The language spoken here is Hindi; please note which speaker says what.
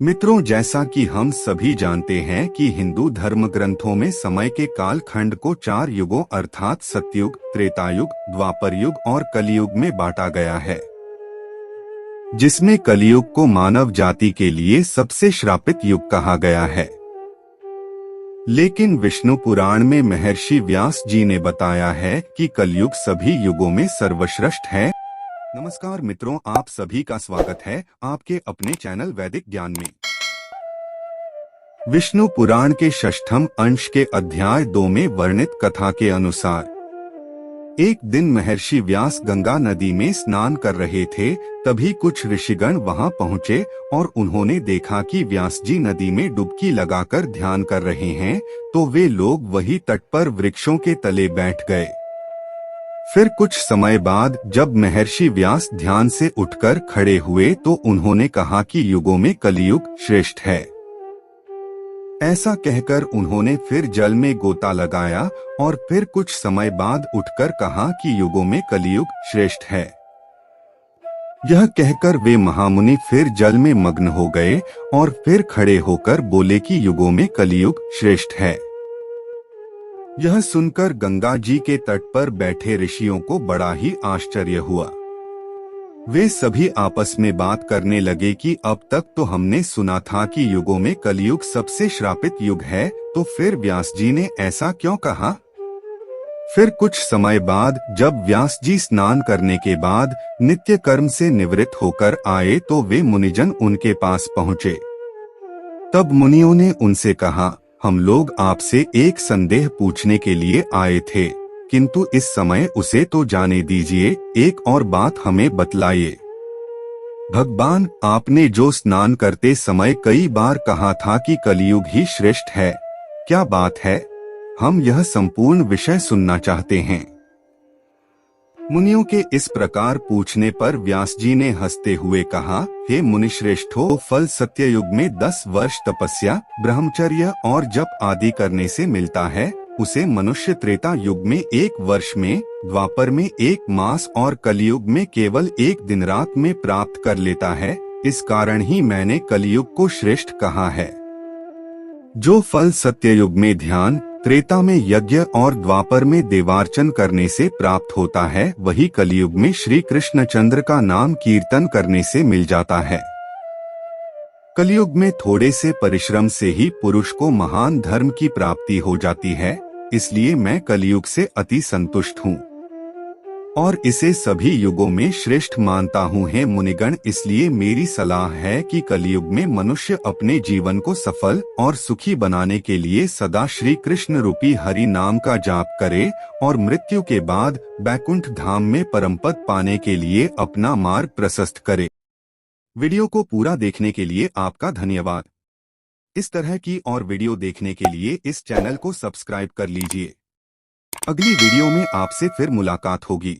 Speaker 1: मित्रों, जैसा कि हम सभी जानते हैं कि हिंदू धर्म ग्रंथों में समय के काल खंड को 4 युगों अर्थात सतयुग, त्रेतायुग, द्वापर युग और कलयुग में बांटा गया है, जिसमें कलयुग को मानव जाति के लिए सबसे श्रापित युग कहा गया है। लेकिन विष्णु पुराण में महर्षि व्यास जी ने बताया है कि कलयुग सभी युगों में सर्वश्रेष्ठ है। नमस्कार मित्रों, आप सभी का स्वागत है आपके अपने चैनल वैदिक ज्ञान में। विष्णु पुराण के षष्ठम अंश के अध्याय 2 में वर्णित कथा के अनुसार एक दिन महर्षि व्यास गंगा नदी में स्नान कर रहे थे। तभी कुछ ऋषिगण वहां पहुंचे और उन्होंने देखा कि व्यास जी नदी में डुबकी लगाकर ध्यान कर रहे हैं, तो वे लोग वही तट पर वृक्षों के तले बैठ गए। फिर कुछ समय बाद जब महर्षि व्यास ध्यान से उठकर खड़े हुए तो उन्होंने कहा कि युगों में कलियुग श्रेष्ठ है। ऐसा कहकर उन्होंने फिर जल में गोता लगाया और फिर कुछ समय बाद उठकर कहा कि युगों में कलियुग श्रेष्ठ है। यह कहकर वे महामुनि फिर जल में मग्न हो गए और फिर खड़े होकर बोले कि युगों में कलियुग श्रेष्ठ है। यह सुनकर गंगा जी के तट पर बैठे ऋषियों को बड़ा ही आश्चर्य हुआ। वे सभी आपस में बात करने लगे कि अब तक तो हमने सुना था कि युगों में कलयुग सबसे श्रापित युग है, तो फिर व्यास जी ने ऐसा क्यों कहा? फिर कुछ समय बाद जब व्यास जी स्नान करने के बाद नित्य कर्म से निवृत्त होकर आए तो वे मुनिजन उनके पास पहुँचे। तब मुनियों ने उनसे कहा, हम लोग आपसे एक संदेह पूछने के लिए आए थे, किंतु इस समय उसे तो जाने दीजिए, एक और बात हमें बतलाइए। भगवान, आपने जो स्नान करते समय कई बार कहा था कि कलयुग ही श्रेष्ठ है, क्या बात है? हम यह संपूर्ण विषय सुनना चाहते हैं। मुनियों के इस प्रकार पूछने पर व्यास जी ने हंसते हुए कहा, हे मुनिश्रेष्ठों, फल सत्ययुग में 10 वर्ष तपस्या, ब्रह्मचर्य और जप आदि करने से मिलता है, उसे मनुष्य त्रेता युग में 1 वर्ष में, द्वापर में 1 मास और कलयुग में केवल 1 दिन रात में प्राप्त कर लेता है। इस कारण ही मैंने कलयुग को श्रेष्ठ कहा है। जो फल सत्ययुग में ध्यान, त्रेता में यज्ञ और द्वापर में देवार्चन करने से प्राप्त होता है, वही कलयुग में श्री कृष्ण चंद्र का नाम कीर्तन करने से मिल जाता है। कलयुग में थोड़े से परिश्रम से ही पुरुष को महान धर्म की प्राप्ति हो जाती है, इसलिए मैं कलयुग से अति संतुष्ट हूँ और इसे सभी युगों में श्रेष्ठ मानता हूँ। हे मुनिगण, इसलिए मेरी सलाह है कि कलयुग में मनुष्य अपने जीवन को सफल और सुखी बनाने के लिए सदा श्री कृष्ण रूपी हरि नाम का जाप करे और मृत्यु के बाद बैकुंठ धाम में परमपद पाने के लिए अपना मार्ग प्रशस्त करे। वीडियो को पूरा देखने के लिए आपका धन्यवाद। इस तरह की और वीडियो देखने के लिए इस चैनल को सब्सक्राइब कर लीजिए। अगली वीडियो में आपसे फिर मुलाकात होगी।